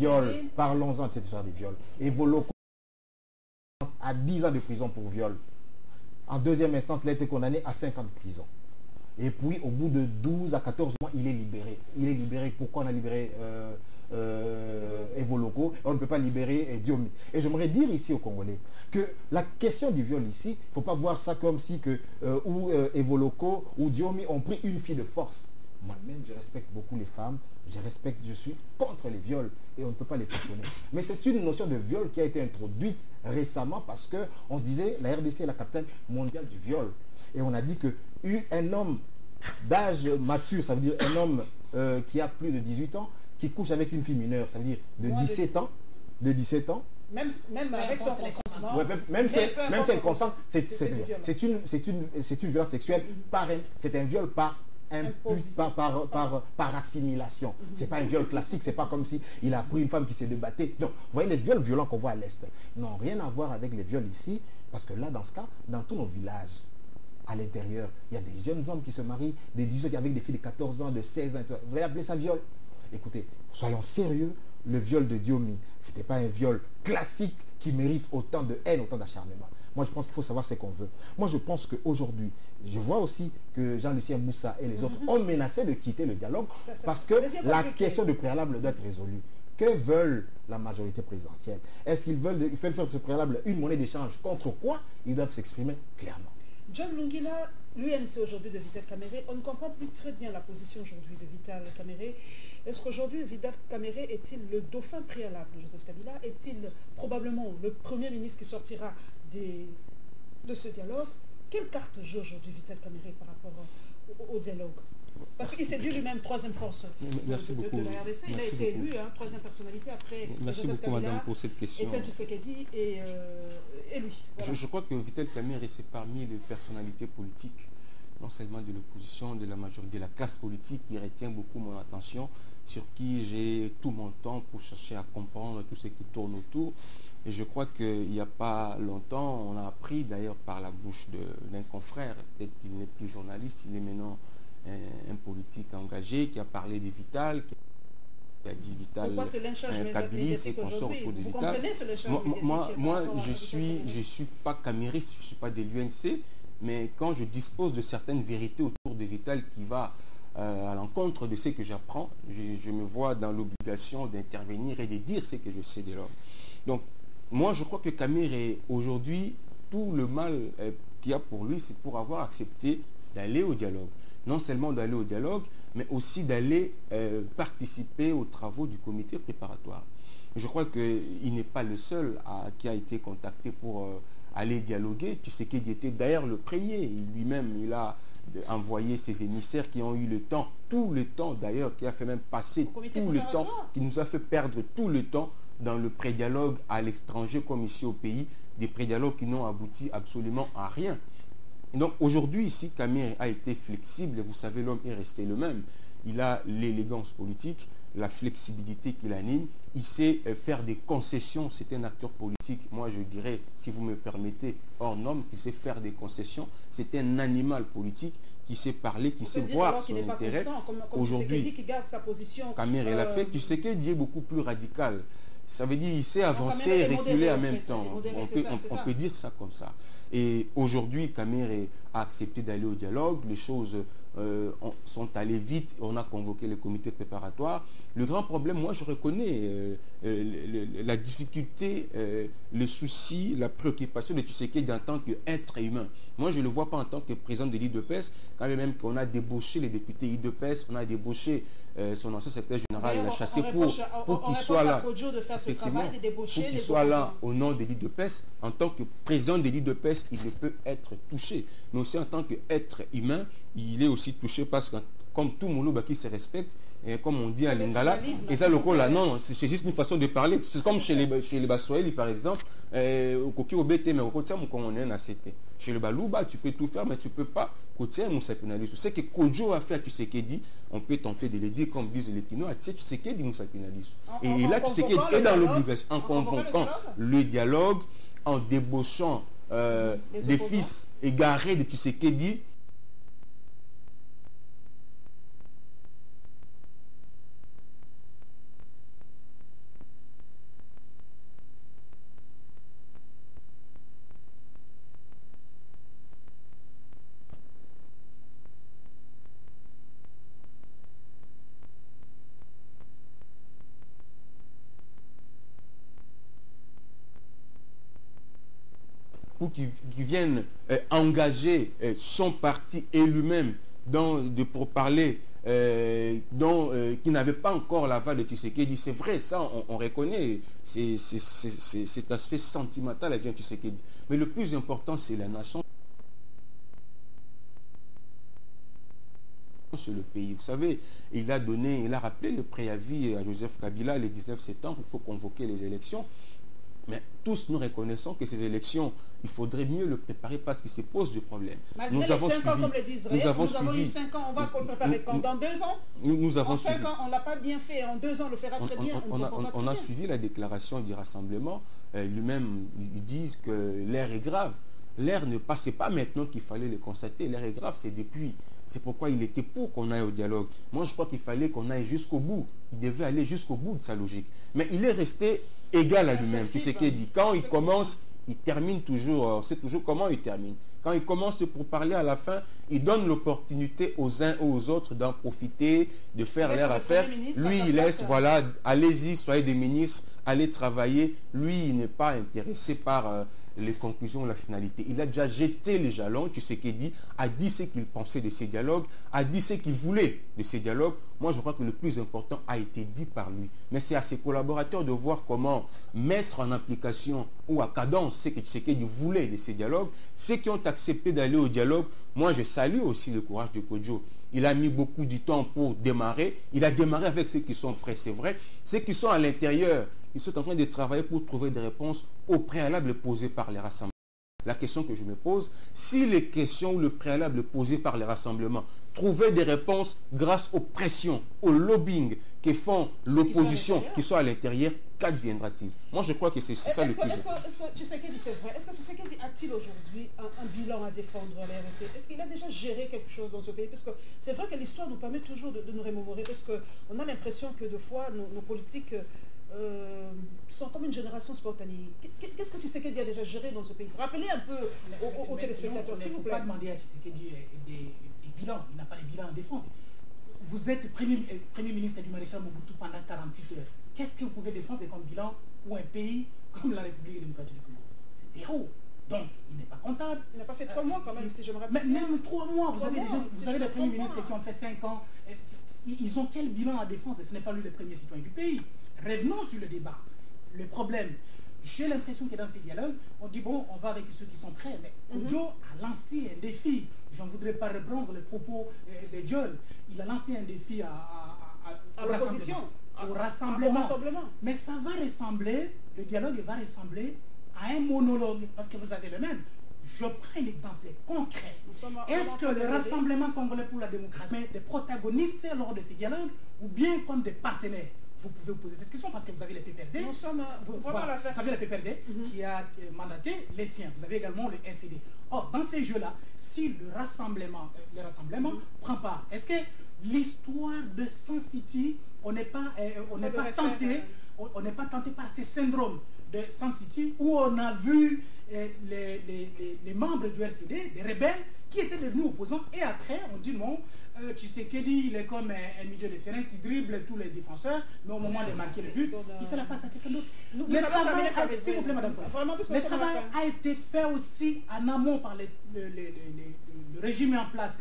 viol, parlons-en de cette histoire de viol. Evoloko a 10 ans de prison pour viol. En deuxième instance, il a été condamné à 5 ans de prison. Et puis, au bout de 12 à 14 mois, il est libéré. Il est libéré. Pourquoi on a libéré Evoloko? On ne peut pas libérer Diomi. Et j'aimerais dire ici aux Congolais que la question du viol ici, il ne faut pas voir ça comme si Evoloko ou Diomi ont pris une fille de force. Moi-même, je respecte beaucoup les femmes, je suis contre les viols et on ne peut pas les cautionner. Mais c'est une notion de viol qui a été introduite récemment parce qu'on se disait la RDC est la capitale mondiale du viol. Et on a dit qu'un homme d'âge mature, ça veut dire un homme qui a plus de 18 ans, qui couche avec une fille mineure, ça veut dire de 17 ans, même avec son consentement, même si elle consent, c'est une violence sexuelle, c'est un viol par assimilation. C'est pas un viol classique, c'est pas comme si il a pris une femme qui s'est débattue. Donc, vous voyez les viols violents qu'on voit à l'Est n'ont rien à voir avec les viols ici, parce que là, dans ce cas, dans tous nos villages, à l'intérieur, il y a des jeunes hommes qui se marient, des 18 avec des filles de 14 ans, de 16 ans, vous allez appeler ça viol? Écoutez, soyons sérieux, le viol de Diomi, ce n'était pas un viol classique qui mérite autant de haine, autant d'acharnement. Moi, je pense qu'il faut savoir ce qu'on veut. Moi, je pense qu'aujourd'hui, je vois aussi que Jean-Lucien Moussa et les autres ont menacé de quitter le dialogue parce que la question de préalable doit être résolue. Que veulent la majorité présidentielle? Est-ce qu'ils veulent faire de ce préalable une monnaie d'échange? Contre quoi? Ils doivent s'exprimer clairement. John Lungila, l'UNC aujourd'hui de Vital Kamerhe, on ne comprend plus très bien la position aujourd'hui de Vital Kamerhe. Est-ce qu'aujourd'hui, Vital Kamerhe est-il le dauphin préalable de Joseph Kabila? Est-il probablement le Premier ministre qui sortira de ce dialogue? Quelle carte joue aujourd'hui Vital Kamerhe par rapport au dialogue? Parce qu'il s'est dit lui-même troisième force de la RDC. Il a été élu, troisième personnalité après Merci beaucoup, madame, pour cette question. Etienne Tshisekedi et lui. Voilà. Je crois que Vital Kamerhe, c'est parmi les personnalités politiques, non seulement de l'opposition, de la majorité, de la classe politique, qui retient beaucoup mon attention, sur qui j'ai tout mon temps pour chercher à comprendre tout ce qui tourne autour. Et je crois qu'il n'y a pas longtemps, on a appris d'ailleurs par la bouche d'un confrère, peut-être qu'il n'est plus journaliste, il est maintenant un politique engagé, qui a parlé de Vital, qui a dit Vital Kabylie et consort autour de Vital. Moi, je suis pas camériste, je ne suis pas de l'UNC, mais quand je dispose de certaines vérités autour de Vital qui va à l'encontre de ce que j'apprends, je me vois dans l'obligation d'intervenir et de dire ce que je sais de l'homme. Donc, moi, je crois que Kamerhe, aujourd'hui, tout le mal qu'il y a pour lui, c'est pour avoir accepté d'aller au dialogue. Non seulement d'aller au dialogue, mais aussi d'aller participer aux travaux du comité préparatoire. Je crois qu'il n'est pas le seul qui a été contacté pour aller dialoguer. Tshisekedi était d'ailleurs le premier. Lui-même, il a envoyé ses émissaires qui ont eu le temps, tout le temps d'ailleurs, qui a fait même passer tout le temps, qui nous a fait perdre tout le temps dans le pré-dialogue à l'étranger comme ici au pays, des pré-dialogues qui n'ont abouti absolument à rien. Donc aujourd'hui, ici, Kamerhe a été flexible, et vous savez, l'homme est resté le même. Il a l'élégance politique, la flexibilité qui l'anime, il sait faire des concessions, c'est un acteur politique, moi je dirais, si vous me permettez, hors norme, qui sait faire des concessions, c'est un animal politique qui sait parler, qui sait voir son intérêt. Aujourd'hui, Kamerhe l'a fait, Tshisekedi est beaucoup plus radical. Ça veut dire qu'il sait avancer et reculer en même temps. On peut dire ça comme ça. Et aujourd'hui, Kamerhe a accepté d'aller au dialogue. Les choses sont allées vite. On a convoqué le comité préparatoire. Le grand problème, moi je reconnais la difficulté, le souci, la préoccupation de Tshisekedi en tant qu'être humain. Moi je ne le vois pas en tant que président de l'IDPS, quand même qu'on a débauché les députés IDPS, on a débauché son ancien secrétaire général, il a chassé pour qu'il soit là. Pour qu'il soit là au nom de l'IDPS, en tant que président de l'IDPS, il ne peut être touché. Mais aussi en tant qu'être humain, il est aussi touché parce que comme tout Moulouba qui se respecte, et comme on dit à Lingala, et ça le coup là, non, c'est juste une façon de parler. C'est comme chez les Bassoëli par exemple, chez le Balouba, tu peux tout faire, mais tu ne peux pas côté Moussa Pinaliso. C'est que Kodjo a fait à Tshisekedi, on peut tenter de le dire comme disent les Kinois, Tshisekedi Moussa Pinaliso. Et là, Tshisekedi est dans l'obligation, en convoquant le dialogue, en débauchant des fils égarés de Tshisekedi. pour qu'il vienne engager son parti et lui-même pour parler qui n'avait pas encore l'aval de Tshisekedi. C'est vrai, ça on reconnaît cet aspect sentimental avec Tshisekedi. Mais le plus important, c'est la nation sur le pays. Vous savez, il a rappelé le préavis à Joseph Kabila le 19 septembre, il faut convoquer les élections. Mais tous nous reconnaissons que ces élections, il faudrait mieux le préparer parce qu'il se pose des problèmes. Malgré les 5 ans, comme le disent nous avons eu 5 ans, on va le préparer quand dans 2 ans. Nous avons en 5 ans, on ne l'a pas bien fait. En 2 ans, on le fera très bien. On a suivi la déclaration du rassemblement. Lui-même, ils disent que l'air est grave. L'air ne passait pas maintenant qu'il fallait le constater. L'air est grave, c'est depuis. C'est pourquoi il était pour qu'on aille au dialogue. Moi, je crois qu'il fallait qu'on aille jusqu'au bout. Il devait aller jusqu'au bout de sa logique. Mais il est resté égal à lui-même. Tu sais qu'il dit, quand il commence, il termine toujours. C'est toujours comment il termine. Quand il commence pour parler à la fin, il donne l'opportunité aux uns ou aux autres d'en profiter, de faire leur affaire. Lui, il laisse, voilà, allez-y, soyez des ministres, allez travailler. Lui, il n'est pas intéressé par les conclusions, la finalité. Il a déjà jeté les jalons, tu sais qu'il dit, a dit ce qu'il pensait de ces dialogues, a dit ce qu'il voulait de ces dialogues. Moi, je crois que le plus important a été dit par lui. Mais c'est à ses collaborateurs de voir comment mettre en application ou à cadence ce que Tshisekedi voulait de ces dialogues. Ceux qui ont accepté d'aller au dialogue, moi, je salue aussi le courage de Kodjo. Il a mis beaucoup de temps pour démarrer. Il a démarré avec ceux qui sont prêts, c'est vrai. Ceux qui sont à l'intérieur, ils sont en train de travailler pour trouver des réponses aux préalables posés par les rassemblements. La question que je me pose, si les questions ou le préalable posé par les rassemblements trouvaient des réponses grâce aux pressions, au lobbying que font l'opposition qui sont à l'intérieur, qu'adviendra-t-il? Moi, je crois que c'est ça le plus important. Est-ce que Tshisekedi, c'est vrai? Est-ce que Tshisekedi a-t-il aujourd'hui un bilan à défendre à la RDC? Est-ce qu'il a déjà géré quelque chose dans ce pays? Parce que c'est vrai que l'histoire nous permet toujours de nous remémorer, parce qu'on a l'impression que de fois, nos politiques sont comme une génération spontanée. Qu'est-ce que Tshisekedi a déjà géré dans ce pays? Rappelez un peu aux téléspectateurs, s'il vous plaît. Il ne faut pas demander à Tshisekedi des bilans. Il n'a pas les bilans en défense. Vous êtes premier ministre du maréchal Mobutu pendant 48 heures. Qu'est-ce que vous pouvez défendre comme bilan pour un pays comme la République démocratique du Congo? C'est zéro. Donc, il n'est pas comptable. Il n'a pas fait 3 mois quand même, si je me rappelle. Même 3 mois. Vous avez des premiers ministres qui ont fait 5 ans. Ils ont quel bilan à défendre? Ce n'est pas lui le premier citoyen du pays. Revenons sur le débat. Le problème, j'ai l'impression que dans ces dialogues, on dit bon, on va avec ceux qui sont prêts. Mais Kodjo a lancé un défi. Je ne voudrais pas reprendre les propos de John. Il a lancé un défi à l'opposition, au rassemblement. Mais ça va ressembler, le dialogue va ressembler à un monologue, parce que vous avez le même. Je prends l'exemple concret. Est-ce que le Rassemblement congolais pour la démocratie est des protagonistes lors de ces dialogues ou bien comme des partenaires? Vous pouvez vous poser cette question parce que vous avez les PPRD. Vous avez le PPRD qui a mandaté les siens. Vous avez également le NCD. Or, dans ces jeux-là, si le rassemblement prend part, est-ce que l'histoire de Sun City, on n'est pas tenté par ces syndromes de Sun City où on a vu les membres du RCD, des rebelles, qui étaient devenus opposants, et après on dit non, Tshisekedi il est comme un milieu de terrain qui dribble tous les défenseurs, mais au moment de marquer le but, il fait la passe à quelqu'un d'autre. Le travail a été fait aussi en amont par le régime en place.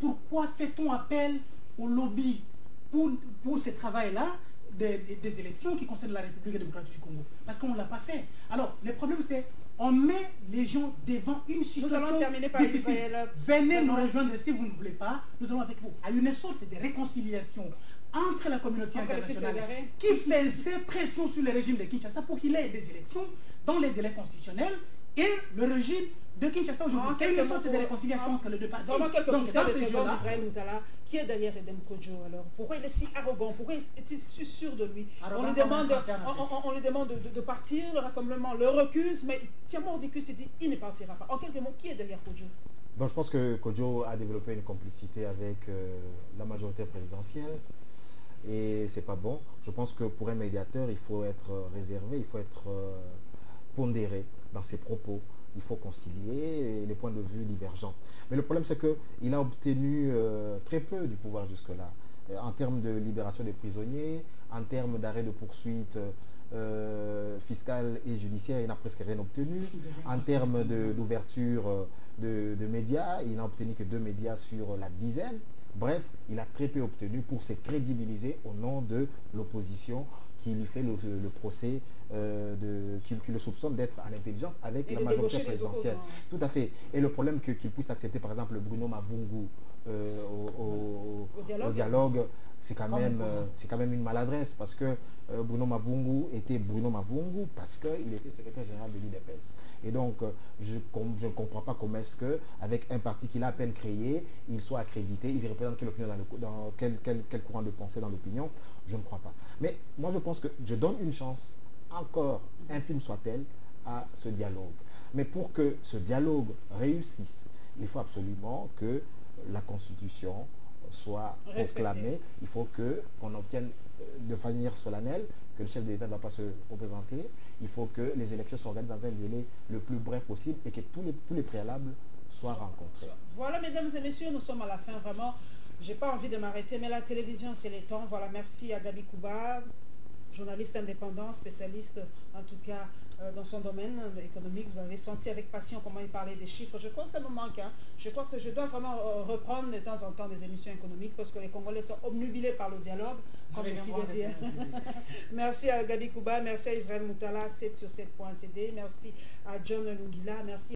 Pourquoi fait-on appel au lobby pour ce travail-là des élections qui concernent la République démocratique du Congo? Parce qu'on ne l'a pas fait. Alors, le problème c'est on met les gens devant une situation. Nous allons terminer par Israël. Venez nous rejoindre si vous ne voulez pas. Nous allons avec vous à une sorte de réconciliation entre la communauté internationale qui faisait pression sur le régime de Kinshasa pour qu'il ait des élections dans les délais constitutionnels et le régime de Kinshasa aujourd'hui. C'est une sorte de réconciliation entre les deux parties. Donc, dans ces gens d'Israël Moutala, qui est derrière Edem Kodjo alors? Pourquoi il est si arrogant? Pourquoi est-il si sûr de lui? On lui demande de partir, le rassemblement le recuse, mais tiens mort du cul, il dit il ne partira pas. En quelques mots, qui est derrière Kodjo? Donc je pense que Kodjo a développé une complicité avec la majorité présidentielle et c'est pas bon. Je pense que pour un médiateur, il faut être réservé, il faut être pondéré dans ses propos. Il faut concilier les points de vue divergents. Mais le problème, c'est qu'il a obtenu très peu du pouvoir jusque-là. En termes de libération des prisonniers, en termes d'arrêt de poursuite fiscale et judiciaire, il n'a presque rien obtenu. En termes d'ouverture de médias, il n'a obtenu que 2 médias sur la dizaine. Bref, il a très peu obtenu pour se crédibiliser au nom de l'opposition qui lui fait le procès, qui le soupçonne d'être en intelligence avec la majorité présidentielle. Tout à fait. Et le problème qu'il puisse accepter, par exemple, Bruno Mavungu au dialogue, c'est quand même une maladresse, parce que Bruno Mavungu était Bruno Mavungu parce qu'il était secrétaire général de l'UDPS. Et donc, je ne comprends pas comment est-ce qu'avec un parti qu'il a à peine créé, il soit accrédité, il représente quelle opinion dans quel courant de pensée dans l'opinion, je ne crois pas. Mais moi, je pense que je donne une chance, encore infime soit-elle, à ce dialogue. Mais pour que ce dialogue réussisse, il faut absolument que la Constitution soit proclamée. Il faut qu'on obtienne de manière solennelle que le chef de l'État ne va pas se représenter. Il faut que les élections s'organisent dans un délai le plus bref possible et que tous les préalables soient rencontrés. Voilà, mesdames et messieurs, nous sommes à la fin, vraiment. J'ai pas envie de m'arrêter, mais la télévision, c'est les temps. Voilà, merci à Gabi Kouba, journaliste indépendant, spécialiste en tout cas dans son domaine économique. Vous avez senti avec passion comment il parlait des chiffres. Je crois que ça nous manque. Hein. Je crois que je dois vraiment reprendre de temps en temps des émissions économiques parce que les Congolais sont obnubilés par le dialogue. Comme merci à Gabi Kouba, merci à Israël Moutala, 7sur7.cd, merci à John Lungila, merci